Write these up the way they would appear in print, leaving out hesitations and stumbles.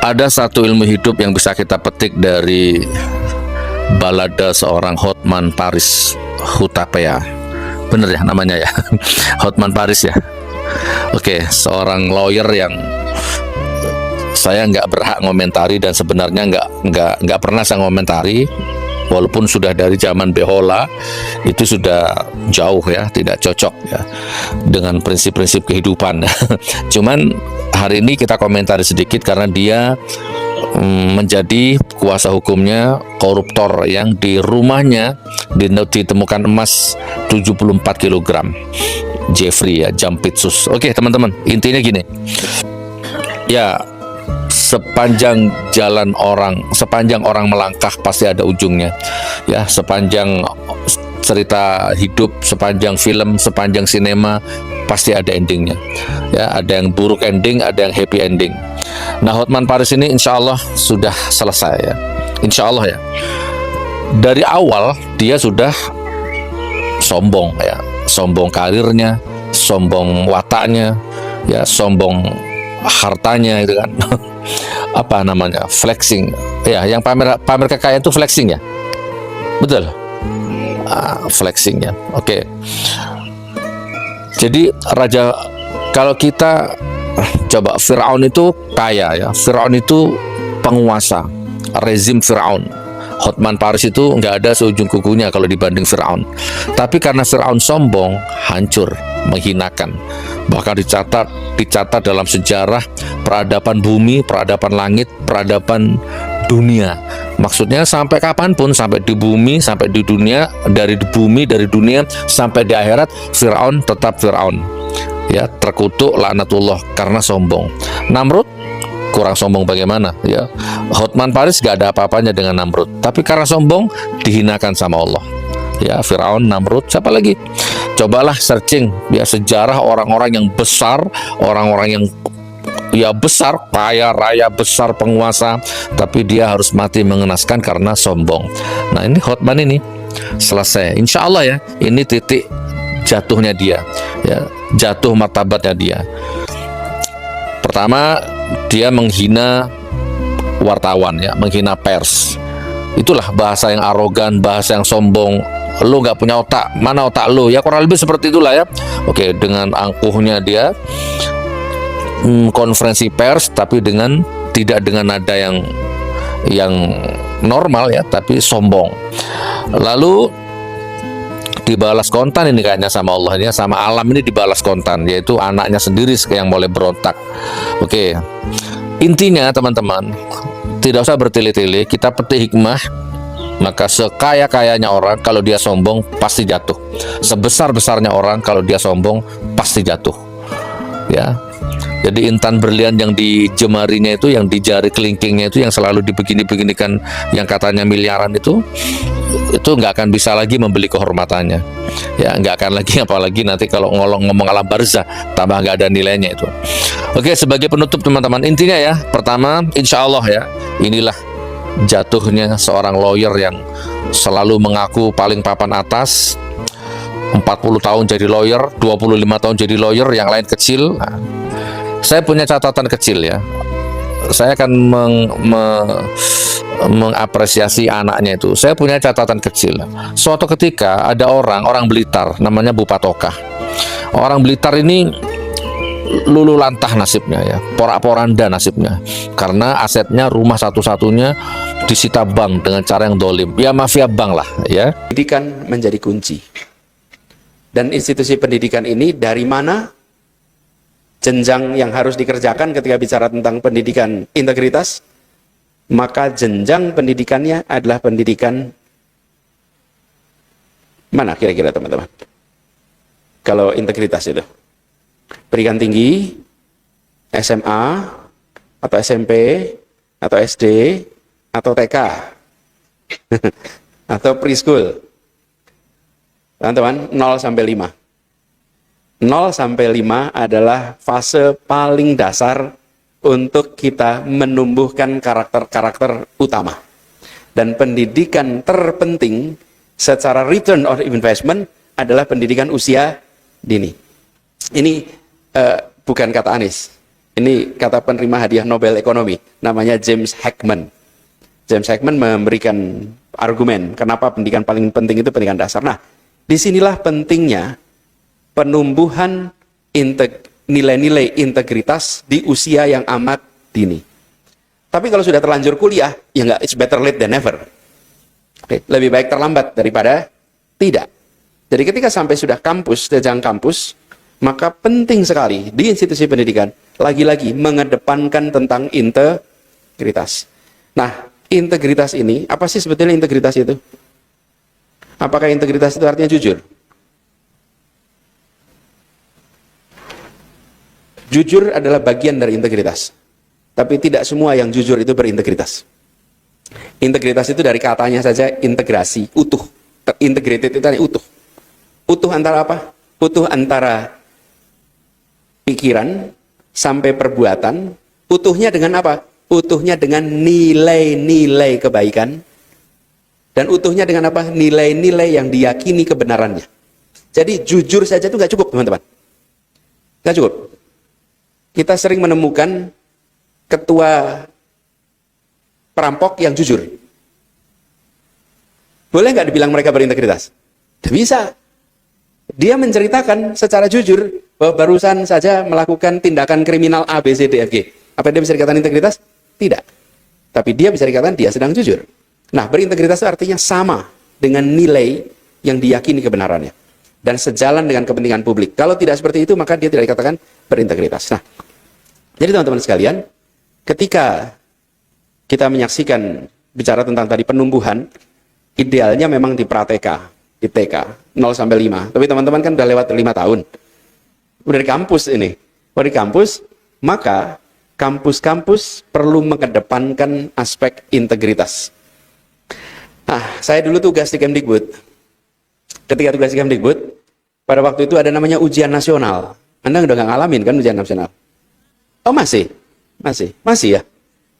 Ada satu ilmu hidup yang bisa kita petik dari balada seorang Hotman Paris Hutapea. Bener ya namanya ya? Hotman Paris ya. Oke, seorang lawyer yang saya nggak berhak ngomentari, dan sebenarnya nggak pernah saya ngomentari, walaupun sudah dari zaman Behola itu sudah jauh ya, tidak cocok ya dengan prinsip-prinsip kehidupan. Cuman hari ini kita komentari sedikit karena dia menjadi kuasa hukumnya koruptor yang di rumahnya ditemukan emas 74 kg. Jeffrey ya, Jampitsus. Oke teman-teman, intinya gini ya, sepanjang orang melangkah pasti ada ujungnya ya. Sepanjang cerita hidup, sepanjang film, sepanjang sinema pasti ada endingnya ya. Ada yang buruk ending, ada yang happy ending. Nah, Hotman Paris ini insya Allah sudah selesai ya, insya Allah ya. Dari awal dia sudah sombong ya, sombong karirnya, sombong wataknya ya, sombong hartanya itu kan. Apa namanya, flexing ya, yang pamer kekayaan itu flexing ya, betul. Flexing ya, oke. Jadi raja, kalau kita coba, Firaun itu kaya ya, Firaun itu penguasa, rezim Firaun. Hotman Paris itu nggak ada seujung kukunya kalau dibanding Firaun. Tapi karena Firaun sombong, hancur, menghinakan. Bahkan dicatat dalam sejarah peradaban bumi, peradaban langit, peradaban dunia. Maksudnya sampai kapanpun, sampai di bumi, sampai di dunia, dari bumi, dari dunia, sampai di akhirat, Firaun tetap Firaun. Ya, terkutuk laknatullah karena sombong. Namrud kurang sombong bagaimana ya. Hotman Paris gak ada apa-apanya dengan Namrud, tapi karena sombong dihinakan sama Allah ya. Firaun, Namrud, siapa lagi? Cobalah searching ya sejarah orang-orang yang besar, orang-orang yang ya besar, kaya raya, besar, penguasa, tapi dia harus mati mengenaskan karena sombong. Nah, ini Hotman ini selesai insya Allah ya. Ini titik jatuhnya dia ya, jatuh martabatnya dia. Pertama, dia menghina wartawan ya, menghina pers. Itulah bahasa yang arogan, bahasa yang sombong. Lo nggak punya otak, mana otak lo? Ya kurang lebih seperti itulah ya. Oke, dengan angkuhnya dia konferensi pers, tapi tidak dengan nada yang normal ya, tapi sombong. Lalu dibalas kontan ini kayaknya sama Allah ya, sama alam ini dibalas kontan, yaitu anaknya sendiri yang mulai berontak. Oke, intinya teman-teman, tidak usah bertele-tele, kita petik hikmah. Maka sekaya-kayanya orang kalau dia sombong pasti jatuh, sebesar-besarnya orang kalau dia sombong pasti jatuh ya. Jadi intan berlian yang di jemarinya itu, yang di jari kelingkingnya itu, yang selalu dibegini-beginikan, yang katanya miliaran itu nggak akan bisa lagi membeli kehormatannya ya, nggak akan lagi, apalagi nanti kalau ngomong alam barzah tambah nggak ada nilainya itu. Oke, sebagai penutup teman-teman, intinya ya, pertama insya Allah ya, inilah jatuhnya seorang lawyer yang selalu mengaku paling papan atas, 40 tahun jadi lawyer, 25 tahun jadi lawyer, yang lain kecil. Nah, saya punya catatan kecil ya, saya akan mengapresiasi anaknya itu. Saya punya catatan kecil. Suatu ketika ada orang Blitar namanya Bu Patokah. Orang Blitar ini lulu lantah nasibnya ya, porak-poranda nasibnya, karena asetnya, rumah satu-satunya disita bank dengan cara yang dolim ya, mafia bank lah ya. Pendidikan menjadi kunci, dan institusi pendidikan ini dari mana jenjang yang harus dikerjakan ketika bicara tentang pendidikan integritas, maka jenjang pendidikannya adalah pendidikan mana kira-kira teman-teman? Kalau integritas itu pendidikan tinggi, SMA, atau SMP, atau SD, atau TK, atau preschool. Teman-teman, 0 sampai 5. 0 sampai 5 adalah fase paling dasar untuk kita menumbuhkan karakter-karakter utama. Dan pendidikan terpenting secara return on investment adalah pendidikan usia dini. Ini bukan kata Anies, Ini kata penerima hadiah Nobel Ekonomi, namanya James Heckman. James Heckman memberikan argumen kenapa pendidikan paling penting itu pendidikan dasar. Nah, disinilah pentingnya penumbuhan nilai-nilai integritas di usia yang amat dini. Tapi kalau sudah terlanjur kuliah, ya nggak, it's better late than never. Oke, lebih baik terlambat daripada tidak. Jadi ketika sampai sudah kampus, jenjang kampus, maka penting sekali di institusi pendidikan lagi-lagi mengedepankan tentang integritas. Nah, integritas ini, apa sih sebetulnya integritas itu? Apakah integritas itu artinya jujur? Jujur adalah bagian dari integritas. Tapi tidak semua yang jujur itu berintegritas. Integritas itu dari katanya saja integrasi, utuh. Integrated itu utuh. Utuh antara apa? Utuh antara pikiran sampai perbuatan. Utuhnya dengan apa? Utuhnya dengan nilai-nilai kebaikan. Dan utuhnya dengan apa? Nilai-nilai yang diyakini kebenarannya. Jadi jujur saja itu nggak cukup, teman-teman. Nggak cukup. Kita sering menemukan ketua perampok yang jujur. Boleh nggak dibilang mereka berintegritas? Tidak bisa. Dia menceritakan secara jujur bahwa barusan saja melakukan tindakan kriminal A, B, C, D, F, G. Apa dia bisa dikatakan integritas? Tidak. Tapi dia bisa dikatakan dia sedang jujur. Nah, berintegritas itu artinya sama dengan nilai yang diyakini kebenarannya. Dan sejalan dengan kepentingan publik. Kalau tidak seperti itu, maka dia tidak dikatakan berintegritas. Nah, jadi teman-teman sekalian, ketika kita menyaksikan bicara tentang tadi penumbuhan, idealnya memang di pra-TK, di TK, 0 sampai 5. Tapi teman-teman kan udah lewat 5 tahun. Udah di kampus ini. Udah di kampus, maka kampus-kampus perlu mengedepankan aspek integritas. Nah, saya dulu tugas di Kemdikbud. Ketika tugas di Kemdikbud, pada waktu itu ada namanya ujian nasional. Anda udah nggak ngalamin kan ujian nasional? Oh masih ya,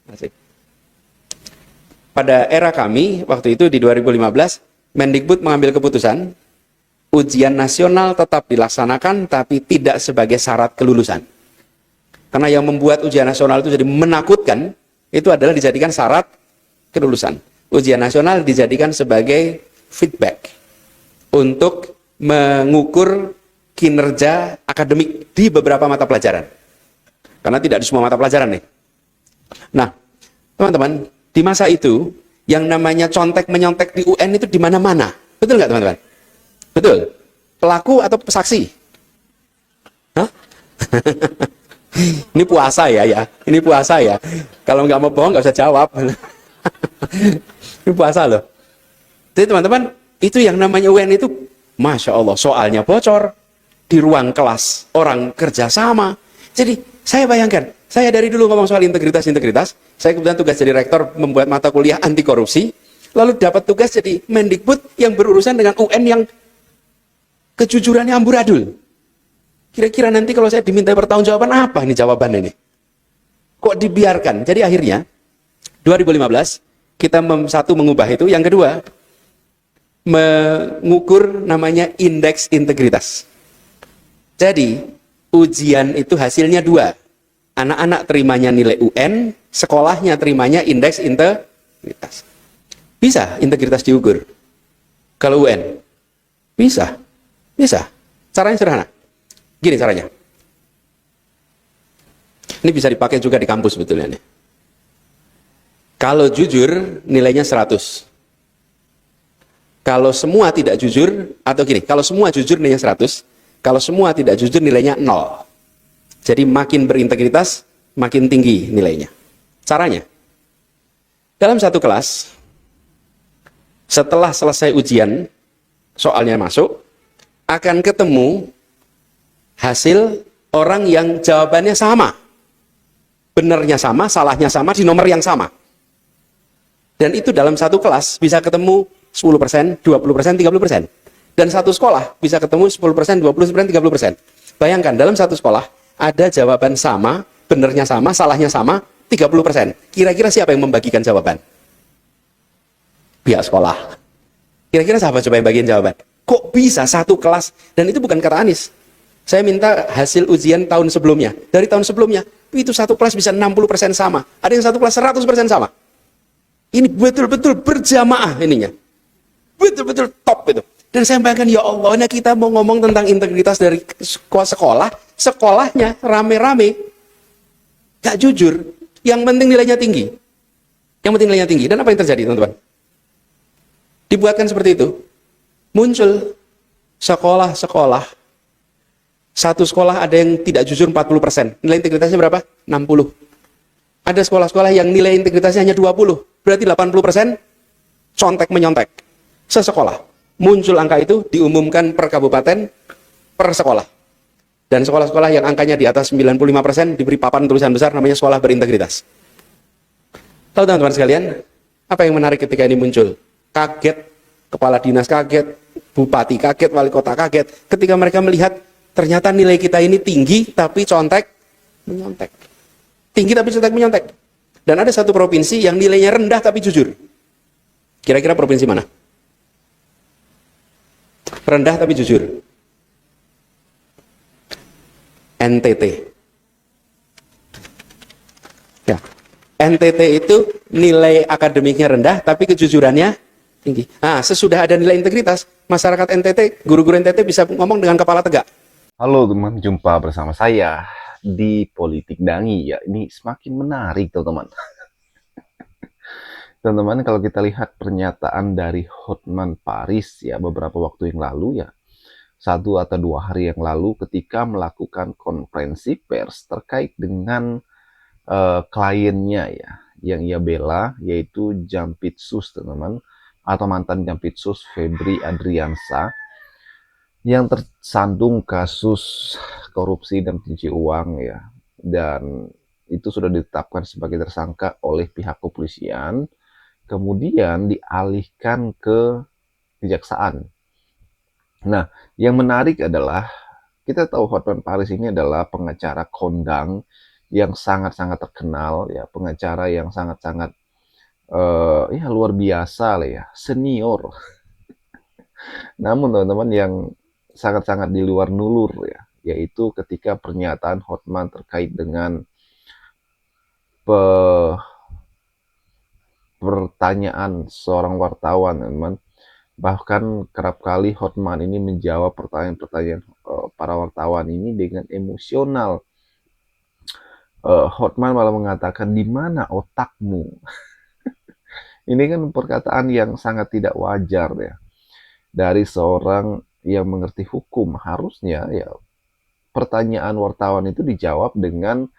masih. Pada era kami, waktu itu di 2015, Mendikbud mengambil keputusan, ujian nasional tetap dilaksanakan, tapi tidak sebagai syarat kelulusan. Karena yang membuat ujian nasional itu jadi menakutkan, itu adalah dijadikan syarat kelulusan. Ujian nasional dijadikan sebagai feedback untuk mengukur kinerja akademik di beberapa mata pelajaran. Karena tidak di semua mata pelajaran nih. Nah, teman-teman, di masa itu, yang namanya contek-menyontek di UN itu di mana-mana. Betul nggak, teman-teman? Betul. Pelaku atau saksi? Hah? Ini puasa ya. Ini puasa ya. Kalau nggak mau bohong, nggak usah jawab. Ini puasa loh. Jadi teman-teman, itu yang namanya UN itu, Masya Allah, soalnya bocor. Di ruang kelas, orang kerja sama. Jadi, saya bayangkan, saya dari dulu ngomong soal integritas, saya kemudian tugas jadi rektor membuat mata kuliah anti korupsi, lalu dapat tugas jadi Mendikbud yang berurusan dengan UN yang kejujurannya amburadul. Kira-kira nanti kalau saya diminta pertanggungjawaban apa ini jawaban ini? Kok dibiarkan? Jadi akhirnya 2015 kita satu mengubah itu, yang kedua mengukur namanya indeks integritas. Jadi ujian itu hasilnya 2. Anak-anak terimanya nilai UN, sekolahnya terimanya indeks integritas. Bisa integritas diukur? Kalau UN? Bisa. Caranya sederhana. Gini caranya. Ini bisa dipakai juga di kampus sebetulnya nih. Kalau jujur, nilainya 100. Kalau semua tidak jujur, atau gini, kalau semua jujur nilainya 100, kalau semua tidak jujur nilainya 0. Jadi makin berintegritas, makin tinggi nilainya. Caranya, dalam satu kelas, setelah selesai ujian, soalnya masuk, akan ketemu hasil orang yang jawabannya sama. Benarnya sama, salahnya sama, di nomor yang sama. Dan itu dalam satu kelas bisa ketemu 10%, 20%, 30%. Dan satu sekolah bisa ketemu 10%, 20%, 30%. Bayangkan, dalam satu sekolah ada jawaban sama, benarnya sama, salahnya sama, 30%. Kira-kira siapa yang membagikan jawaban? Pihak sekolah. Kira-kira siapa coba yang bagian jawaban? Kok bisa satu kelas? Dan itu bukan kata Anies. Saya minta hasil ujian tahun sebelumnya. Dari tahun sebelumnya, itu satu kelas bisa 60% sama, ada yang satu kelas 100% sama. Ini betul-betul berjamaah ininya, betul-betul top itu. Dan saya bayangkan, ya Allah, ini kita mau ngomong tentang integritas dari sekolah, sekolahnya rame-rame, gak jujur, yang penting nilainya tinggi. Yang penting nilainya tinggi. Dan apa yang terjadi, teman-teman? Dibuatkan seperti itu, muncul sekolah-sekolah. Satu sekolah ada yang tidak jujur 40%. Nilai integritasnya berapa? 60. Ada sekolah-sekolah yang nilai integritasnya hanya 20. Berarti 80% contek-menyontek. Sesekolah. Muncul angka itu, diumumkan per kabupaten, per sekolah. Dan sekolah-sekolah yang angkanya di atas 95% diberi papan tulisan besar namanya sekolah berintegritas. Tahu teman-teman sekalian, apa yang menarik ketika ini muncul? Kaget, kepala dinas kaget, bupati kaget, wali kota kaget, ketika mereka melihat ternyata nilai kita ini tinggi tapi contek menyontek. Tinggi tapi contek menyontek. Dan ada satu provinsi yang nilainya rendah tapi jujur. Kira-kira provinsi mana? Rendah tapi jujur. NTT. Ya. NTT itu nilai akademiknya rendah tapi kejujurannya tinggi. Nah, sesudah ada nilai integritas, masyarakat NTT, guru-guru NTT bisa ngomong dengan kepala tegak. Halo teman, jumpa bersama saya di Politik Dangi ya. Ini semakin menarik teman-teman. Teman-teman, kalau kita lihat pernyataan dari Hotman Paris ya beberapa waktu yang lalu ya, 1 atau 2 hari yang lalu ketika melakukan konferensi pers terkait dengan kliennya ya, yang ia bela, yaitu Jampitsus teman-teman, atau mantan Jampitsus Febri Adriansa, yang tersandung kasus korupsi dan pencucian uang ya, dan itu sudah ditetapkan sebagai tersangka oleh pihak kepolisian, kemudian dialihkan ke kejaksaan. Nah, yang menarik adalah kita tahu Hotman Paris ini adalah pengacara kondang yang sangat-sangat terkenal ya, pengacara yang sangat-sangat ya luar biasa lah ya, senior. Namun teman-teman yang sangat-sangat di luar nulur ya, yaitu ketika pernyataan Hotman terkait dengan pertanyaan seorang wartawan, teman-teman. Bahkan kerap kali Hotman ini menjawab pertanyaan-pertanyaan para wartawan ini dengan emosional. Hotman malah mengatakan, di mana otakmu? Ini kan perkataan yang sangat tidak wajar ya dari seorang yang mengerti hukum. Harusnya ya pertanyaan wartawan itu dijawab dengan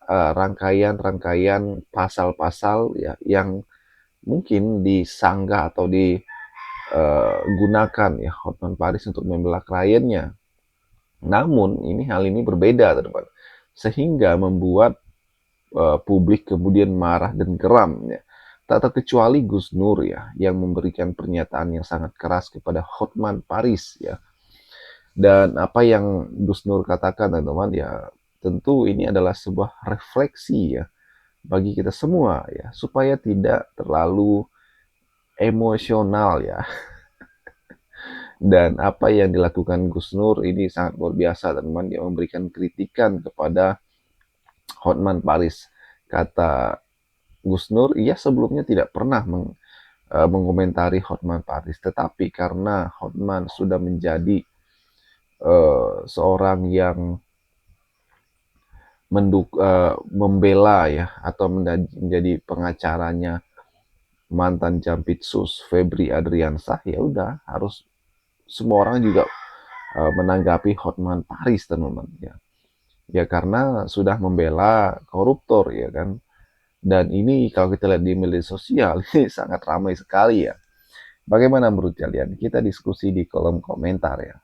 rangkaian-rangkaian pasal-pasal ya yang mungkin disanggah atau digunakan ya Hotman Paris untuk membela kliennya. Namun hal ini berbeda teman-teman, sehingga membuat publik kemudian marah dan geram ya. Tak terkecuali Gus Nur ya, yang memberikan pernyataan yang sangat keras kepada Hotman Paris ya. Dan apa yang Gus Nur katakan teman-teman ya, tentu ini adalah sebuah refleksi ya bagi kita semua ya, supaya tidak terlalu emosional ya. Dan apa yang dilakukan Gus Nur ini sangat luar biasa teman-teman, dia memberikan kritikan kepada Hotman Paris. Kata Gus Nur, ia sebelumnya tidak pernah mengomentari Hotman Paris, tetapi karena Hotman sudah menjadi seorang yang membela ya, atau menjadi pengacaranya mantan Jampitsus Febri Adriansa, ya udah harus semua orang juga menanggapi Hotman Paris teman-teman ya. Ya karena sudah membela koruptor ya kan. Dan ini kalau kita lihat di media sosial ini sangat ramai sekali ya. Bagaimana menurut kalian? Kita diskusi di kolom komentar ya.